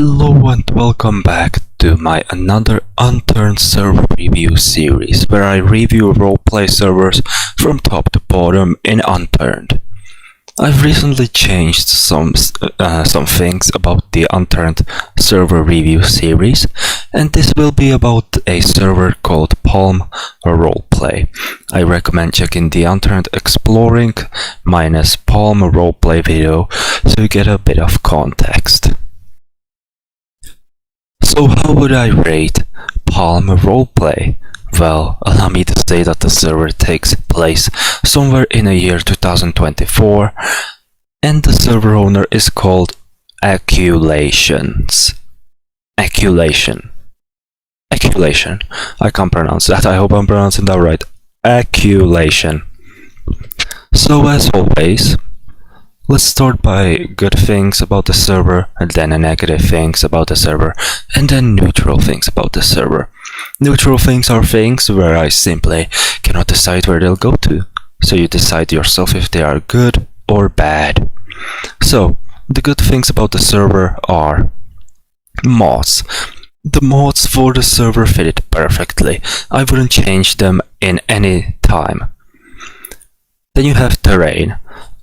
Hello and welcome back to my another Unturned Server review series, where I review roleplay servers from top to bottom in Unturned. I've recently changed some things about the Unturned Server review series, and this will be about a server called Palm Roleplay. I recommend checking the Unturned Exploring minus Palm Roleplay video so you get a bit of context. So how would I rate Palm Roleplay? Well, allow me to say that the server takes place somewhere in the year 2024, and the server owner is called Acculation. I can't pronounce that. I hope I'm pronouncing that right. Acculation. So as always, let's start by good things about the server, and then negative things about the server, and then neutral things about the server. Neutral things are things where I simply cannot decide where they'll go to, so you decide yourself if they are good or bad. So, the good things about the server are mods. The mods for the server fit it perfectly. I wouldn't change them in any time. Then you have terrain.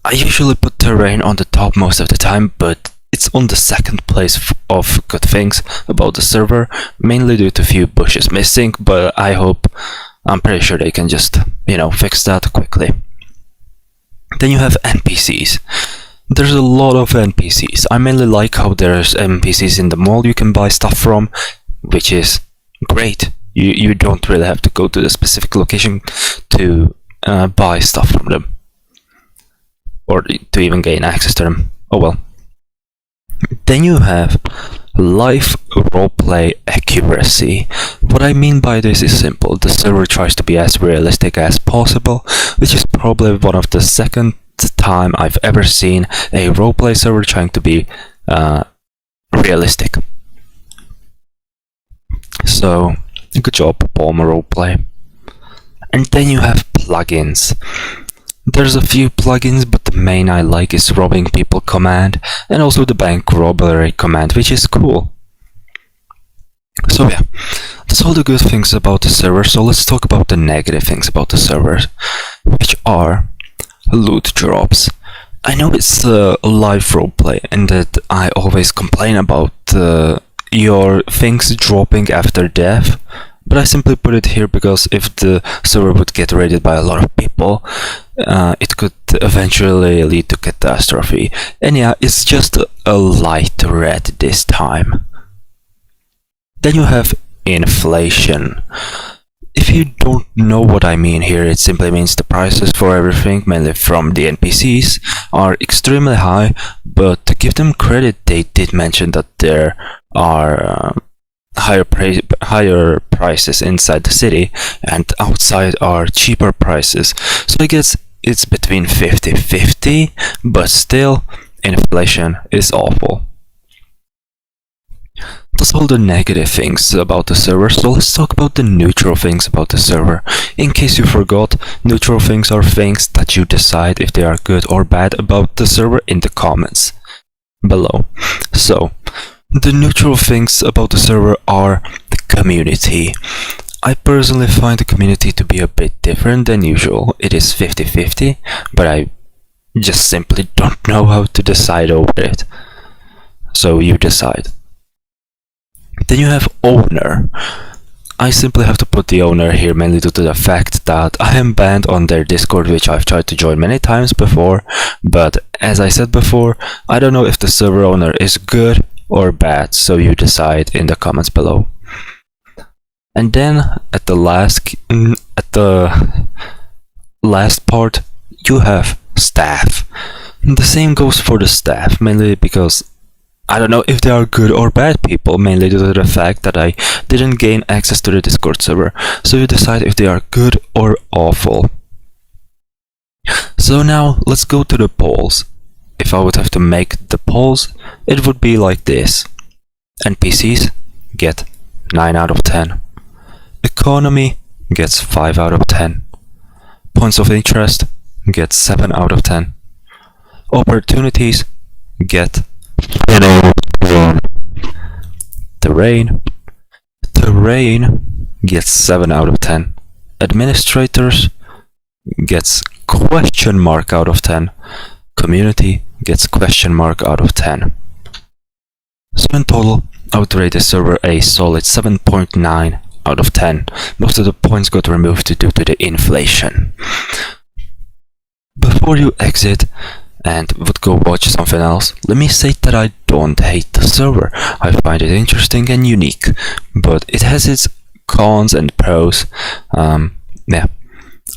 I usually put terrain on the top most of the time, but it's on the second place of good things about the server, mainly due to a few bushes missing, but I'm pretty sure they can just, fix that quickly. Then you have NPCs. There's a lot of NPCs. I mainly like how there's NPCs in the mall you can buy stuff from, which is great. You don't really have to go to the specific location to buy stuff from them, or to even gain access to them. Oh well. Then you have live roleplay accuracy. What I mean by this is simple. The server tries to be as realistic as possible, which is probably one of the second time I've ever seen a roleplay server trying to be realistic. So, good job, Palm Roleplay. And then you have plugins. There's a few plugins, but the main I like is Robbing People command, and also the Bank Robbery command, which is cool. So yeah, that's all the good things about the server, so let's talk about the negative things about the server, which are loot drops. I know it's a live roleplay, and that I always complain about your things dropping after death, but I simply put it here because if the server would get raided by a lot of people, it could eventually lead to catastrophe. And yeah, it's just a light red this time. Then you have inflation. If you don't know what I mean here, it simply means the prices for everything, mainly from the NPCs, are extremely high, but to give them credit, they did mention that there are higher prices inside the city, and outside are cheaper prices. So I guess it's between 50-50, but still, inflation is awful. That's all the negative things about the server, so let's talk about the neutral things about the server. In case you forgot, neutral things are things that you decide if they are good or bad about the server in the comments below. So, the neutral things about the server are the community. I personally find the community to be a bit different than usual. It is 50-50, but I just simply don't know how to decide over it. So you decide. Then you have owner. I simply have to put the owner here mainly due to the fact that I am banned on their Discord, which I've tried to join many times before, but as I said before, I don't know if the server owner is good or bad, so you decide in the comments below. And then at the last part, you have staff. The same goes for the staff, mainly because I don't know if they are good or bad people, mainly due to the fact that I didn't gain access to the Discord server, so you decide if they are good or awful. So now let's go to the polls. If I would have to make the polls, it would be like this. NPCs get 9 out of 10. Economy gets 5 out of 10. Points of interest gets 7 out of 10. Opportunities get 10 out of 10. Terrain. Terrain gets 7 out of 10. Administrators gets question mark out of 10. Community gets question mark out of 10. So in total, I would rate this server a solid 7.9 out of 10. Most of the points got removed due to the inflation. Before you exit and would go watch something else, let me say that I don't hate the server. I find it interesting and unique, but it has its cons and pros. Yeah.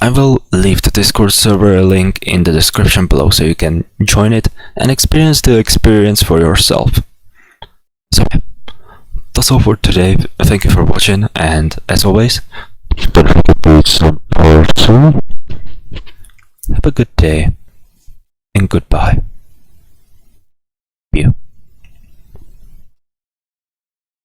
I will leave the Discord server link in the description below so you can join it and experience the experience for yourself. So yeah, that's all for today. Thank you for watching, and as always, don't forget to eat some parsley. Have a good day and goodbye. You.